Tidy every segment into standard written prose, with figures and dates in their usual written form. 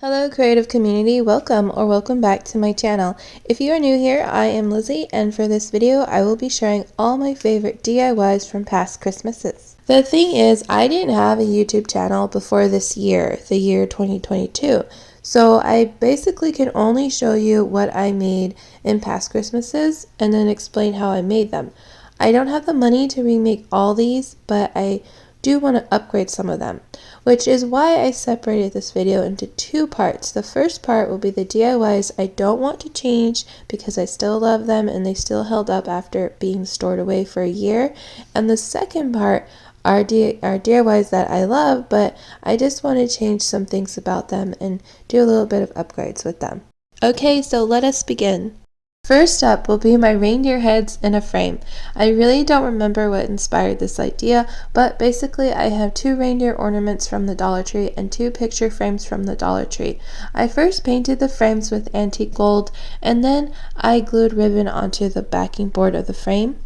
Hello creative community, welcome back to my channel. If you are new here, I am Lizzie, and for this video I will be sharing all my favorite DIYs from past Christmases. The thing is, I didn't have a YouTube channel before this year, the year 2022. So I basically can only show you what I made in past Christmases and then explain how I made them. I don't have the money to remake all these, but I do want to upgrade some of them, which is why I separated this video into two parts. The first part will be the DIYs I don't want to change because I still love them and they still held up after being stored away for a year. And the second part are DIYs that I love, but I just want to change some things about them and do a little bit of upgrades with them. Okay, so let us begin. First up will be my reindeer heads in a frame. I really don't remember what inspired this idea, but basically I have two reindeer ornaments from the Dollar Tree and two picture frames from the Dollar Tree. I first painted the frames with antique gold, and then I glued ribbon onto the backing board of the frame.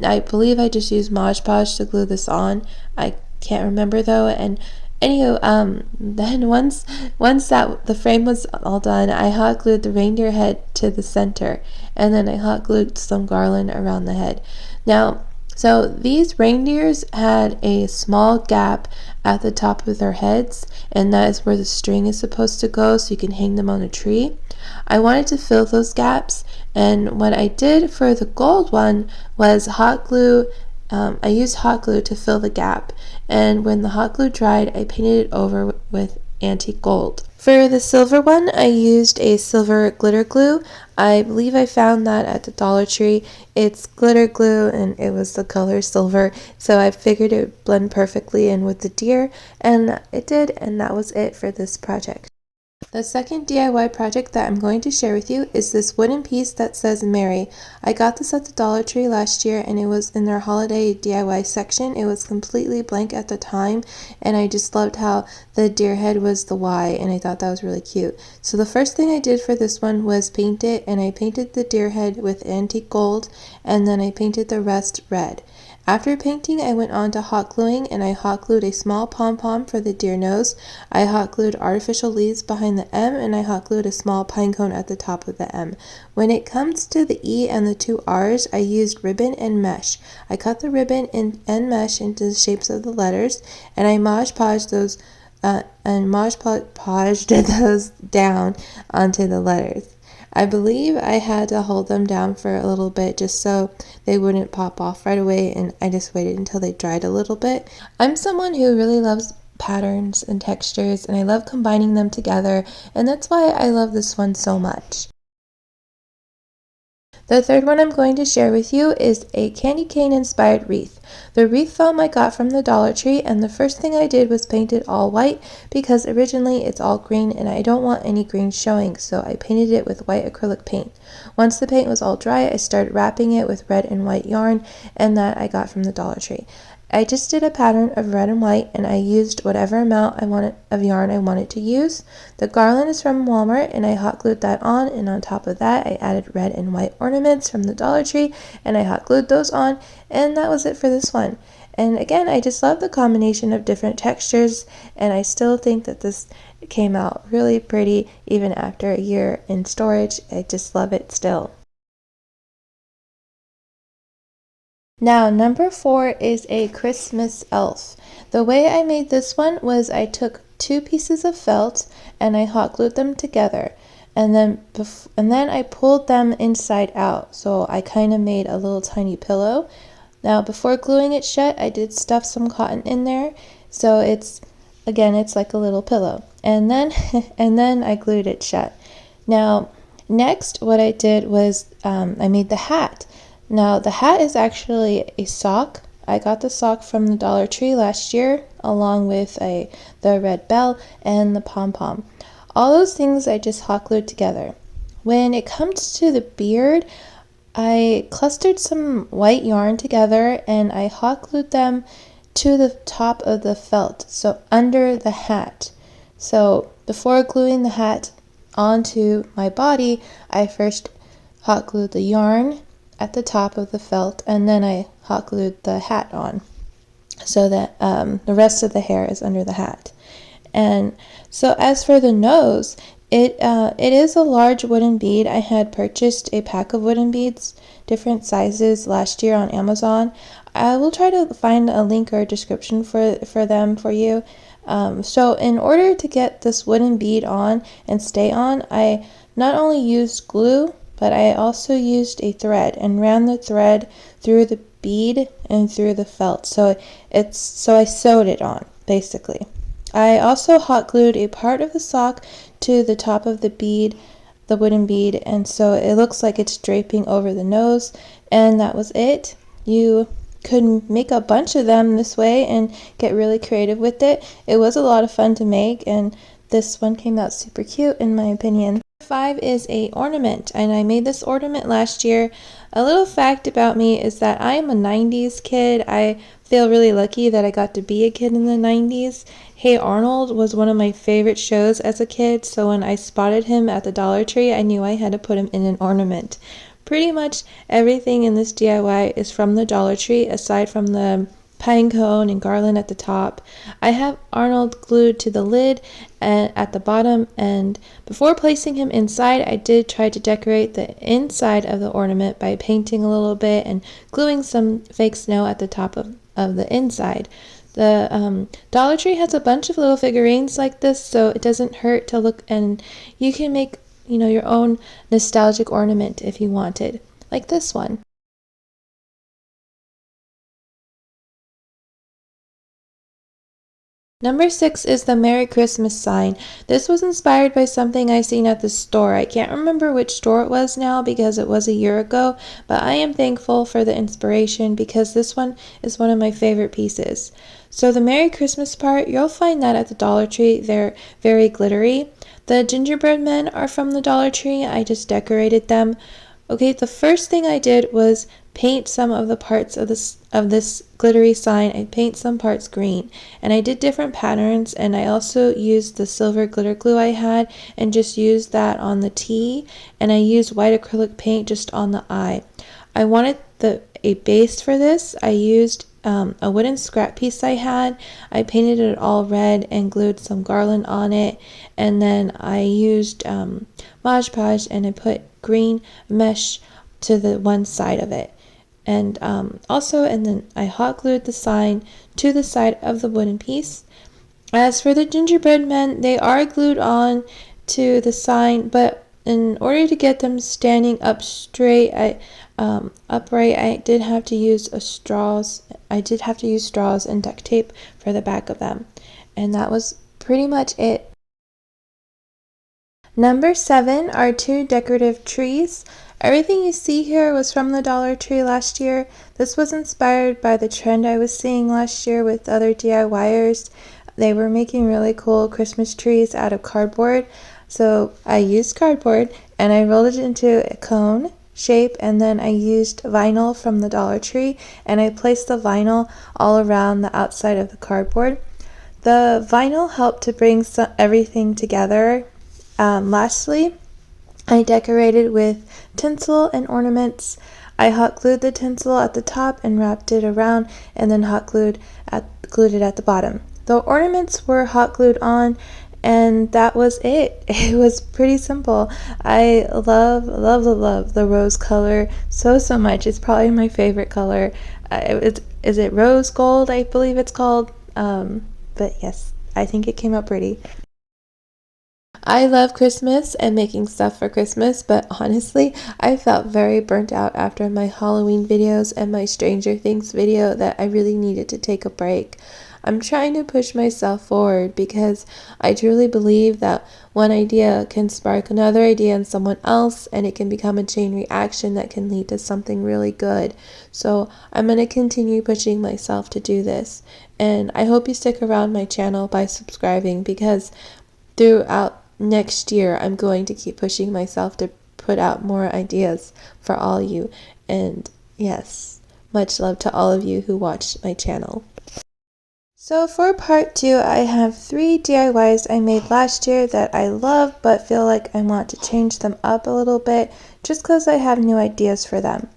I believe I just used Mod Podge to glue this on. I can't remember though, and anywho, then once that the frame was all done, I hot glued the reindeer head to the center, and then I hot glued some garland around the head. Now, so these reindeers had a small gap at the top of their heads, and that is where the string is supposed to go so you can hang them on a tree. I wanted to fill those gaps, and what I did for the gold one was hot glue. I used hot glue to fill the gap, and when the hot glue dried, I painted it over with antique gold. For the silver one, I used a silver glitter glue. I believe I found that at the Dollar Tree. It's glitter glue and it was the color silver, so I figured it would blend perfectly in with the deer, and it did, and that was it for this project. The second DIY project that I'm going to share with you is this wooden piece that says Merry. I got this at the Dollar Tree last year, and it was in their holiday DIY section. It was completely blank at the time, and I just loved how the deer head was the Y, and I thought that was really cute. So the first thing I did for this one was paint it, and I painted the deer head with antique gold, and then I painted the rest red. After painting, I went on to hot gluing, and I hot glued a small pom-pom for the deer nose. I hot glued artificial leaves behind the M, and I hot glued a small pine cone at the top of the M. When it comes to the E and the two R's, I used ribbon and mesh. I cut the ribbon and mesh into the shapes of the letters, and I Mod Podged those those down onto the letters. I believe I had to hold them down for a little bit just so they wouldn't pop off right away, and I just waited until they dried a little bit. I'm someone who really loves patterns and textures, and I love combining them together, and that's why I love this one so much. The third one I'm going to share with you is a candy cane inspired wreath. The wreath foam I got from the Dollar Tree, and the first thing I did was paint it all white because originally it's all green and I don't want any green showing, so I painted it with white acrylic paint. Once the paint was all dry, I started wrapping it with red and white yarn, and that I got from the Dollar Tree. I just did a pattern of red and white, and I used whatever amount of yarn I wanted to use. The garland is from Walmart, and I hot glued that on, and on top of that I added red and white ornaments from the Dollar Tree, and I hot glued those on, and that was it for this one. And again, I just love the combination of different textures, and I still think that this came out really pretty even after a year in storage. I just love it still. Now, number 4 is a Christmas elf. The way I made this one was I took two pieces of felt and I hot glued them together, and then I pulled them inside out, so I kind of made a little tiny pillow. Now, before gluing it shut, I did stuff some cotton in there, so it's like a little pillow, and then I glued it shut. Now, next what I did was I made the hat. Now, the hat is actually a sock. I got the sock from the Dollar Tree last year, along with the red bell and the pom-pom. All those things I just hot glued together. When it comes to the beard, I clustered some white yarn together and I hot glued them to the top of the felt, so under the hat. So before gluing the hat onto my body, I first hot glued the yarn at the top of the felt, and then I hot glued the hat on so that the rest of the hair is under the hat. And so as for the nose, it is a large wooden bead. I had purchased a pack of wooden beads, different sizes, last year on Amazon. I will try to find a link or a description for them for you. So in order to get this wooden bead on and stay on, I not only used glue, but I also used a thread and ran the thread through the bead and through the felt. So I sewed it on, basically. I also hot glued a part of the sock to the top of the bead, the wooden bead, and so it looks like it's draping over the nose, and that was it. You could make a bunch of them this way and get really creative with it. It was a lot of fun to make, and this one came out super cute in my opinion. 5 is a ornament, and I made this ornament last year. A little fact about me is that I am a 90s kid. I feel really lucky that I got to be a kid in the 90s. Hey Arnold was one of my favorite shows as a kid, so when I spotted him at the Dollar Tree, I knew I had to put him in an ornament. Pretty much everything in this DIY is from the Dollar Tree, aside from the pine cone and garland at the top. I have Arnold glued to the lid and at the bottom, and before placing him inside, I did try to decorate the inside of the ornament by painting a little bit and gluing some fake snow at the top of the inside. The Dollar Tree has a bunch of little figurines like this, so it doesn't hurt to look, and you can make, your own nostalgic ornament if you wanted, like this one. Number 6 is the Merry Christmas sign. This was inspired by something I seen at the store. I can't remember which store it was now because it was a year ago, but I am thankful for the inspiration because this one is one of my favorite pieces. So the Merry Christmas part, you'll find that at the Dollar Tree. They're very glittery. The gingerbread men are from the Dollar Tree. I just decorated them. Okay, the first thing I did was paint some of the parts of this glittery sign. I paint some parts green, and I did different patterns, and I also used the silver glitter glue I had and just used that on the T, and I used white acrylic paint just on the eye. I wanted a base for this. I used a wooden scrap piece I had. I painted it all red and glued some garland on it, and then I used Mod Podge and I put green mesh to the one side of it, and then I hot glued the sign to the side of the wooden piece. As for the gingerbread men, they are glued on to the sign, but in order to get them standing up straight, upright, I did have to use straws and duct tape for the back of them, and that was pretty much it. Number 7 are 2 decorative trees. Everything you see here was from the Dollar Tree last year. This was inspired by the trend I was seeing last year with other DIYers. They were making really cool Christmas trees out of cardboard. So I used cardboard and I rolled it into a cone shape, and then I used vinyl from the Dollar Tree and I placed the vinyl all around the outside of the cardboard. The vinyl helped to bring everything together. Lastly, I decorated with tinsel and ornaments. I hot glued the tinsel at the top and wrapped it around, and then glued it at the bottom. The ornaments were hot glued on, and that was it. It was pretty simple. I love the rose color so much. It's probably my favorite color. Is it rose gold, I believe it's called? But yes, I think it came out pretty. I love Christmas and making stuff for Christmas, but honestly, I felt very burnt out after my Halloween videos and my Stranger Things video that I really needed to take a break. I'm trying to push myself forward because I truly believe that one idea can spark another idea in someone else, and it can become a chain reaction that can lead to something really good. So I'm going to continue pushing myself to do this, and I hope you stick around my channel by subscribing, because throughout next year I'm going to keep pushing myself to put out more ideas for all you. And yes, much love to all of you who watch my channel. So for part 2, I have 3 DIYs I made last year that I love but feel like I want to change them up a little bit just because I have new ideas for them.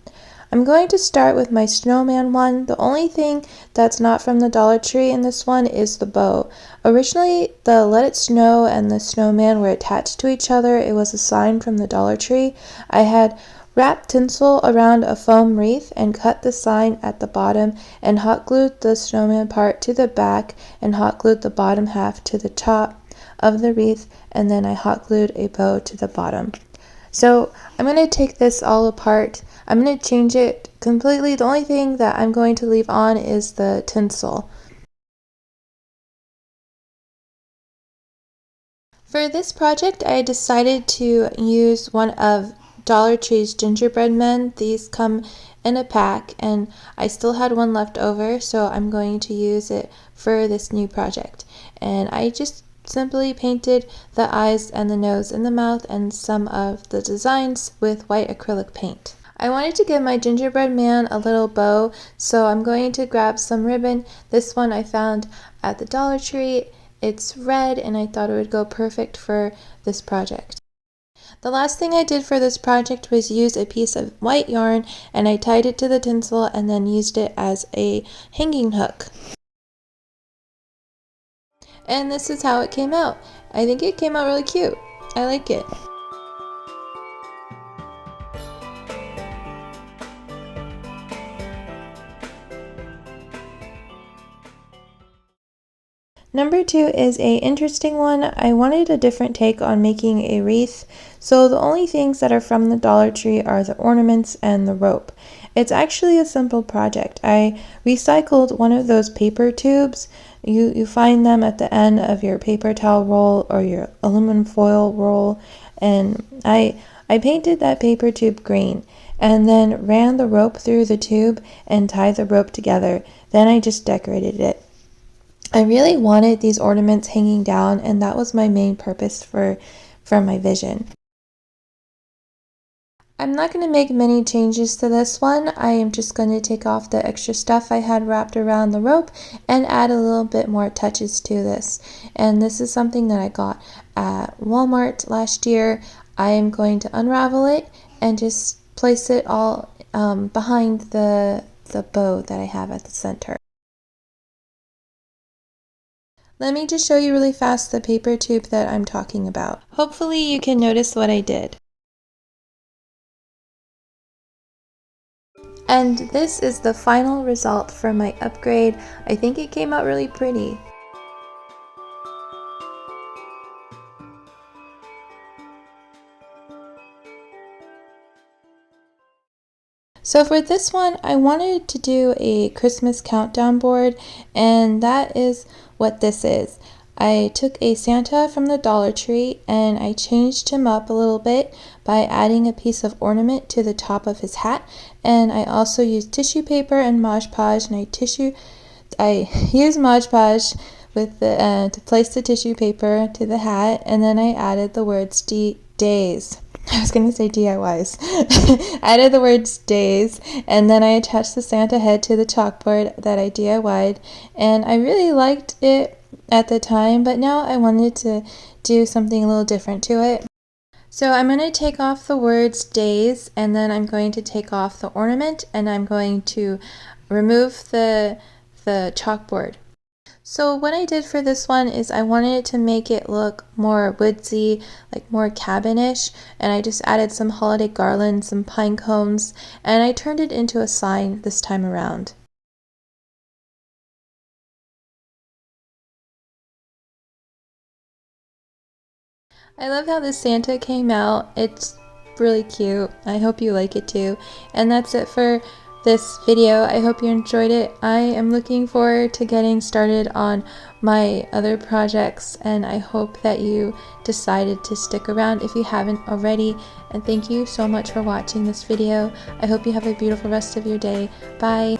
I'm going to start with my snowman one. The only thing that's not from the Dollar Tree in this one is the bow. Originally, the Let It Snow and the snowman were attached to each other. It was a sign from the Dollar Tree. I had wrapped tinsel around a foam wreath and cut the sign at the bottom and hot glued the snowman part to the back and hot glued the bottom half to the top of the wreath, and then I hot glued a bow to the bottom. So I'm going to take this all apart. I'm going to change it completely. The only thing that I'm going to leave on is the tinsel. For this project, I decided to use one of Dollar Tree's gingerbread men. These come in a pack and I still had one left over, so I'm going to use it for this new project. And I just simply painted the eyes and the nose and the mouth and some of the designs with white acrylic paint. I wanted to give my gingerbread man a little bow, so I'm going to grab some ribbon. This one I found at the Dollar Tree. It's red and I thought it would go perfect for this project. The last thing I did for this project was use a piece of white yarn and I tied it to the tinsel and then used it as a hanging hook. And this is how it came out. I think it came out really cute. I like it. Number 2 is a interesting one. I wanted a different take on making a wreath, so the only things that are from the Dollar Tree are the ornaments and the rope. It's actually a simple project. I recycled one of those paper tubes. You find them at the end of your paper towel roll or your aluminum foil roll, and I painted that paper tube green and then ran the rope through the tube and tied the rope together. Then I just decorated it. I really wanted these ornaments hanging down, and that was my main purpose for my vision. I'm not going to make many changes to this one. I am just going to take off the extra stuff I had wrapped around the rope and add a little bit more touches to this. And this is something that I got at Walmart last year. I am going to unravel it and just place it all behind the bow that I have at the center. Let me just show you really fast the paper tube that I'm talking about. Hopefully you can notice what I did. And this is the final result for my upgrade. I think it came out really pretty. So for this one, I wanted to do a Christmas countdown board, and that is what this is. I took a Santa from the Dollar Tree and I changed him up a little bit by adding a piece of ornament to the top of his hat, and I also used tissue paper and Mod Podge, and I used Mod Podge with the to place the tissue paper to the hat, and then I added the words days. I was going to say DIYs. Added the words days, and then I attached the Santa head to the chalkboard that I DIY'd, and I really liked it at the time, but now I wanted to do something a little different to it. So I'm going to take off the words days, and then I'm going to take off the ornament, and I'm going to remove the chalkboard. So what I did for this one is I wanted to make it look more woodsy, like more cabinish, and I just added some holiday garlands, some pine cones, and I turned it into a sign this time around. I love how this Santa came out. It's really cute. I hope you like it too. And that's it for this video. I hope you enjoyed it. I am looking forward to getting started on my other projects, and I hope that you decided to stick around if you haven't already. And thank you so much for watching this video. I hope you have a beautiful rest of your day. Bye!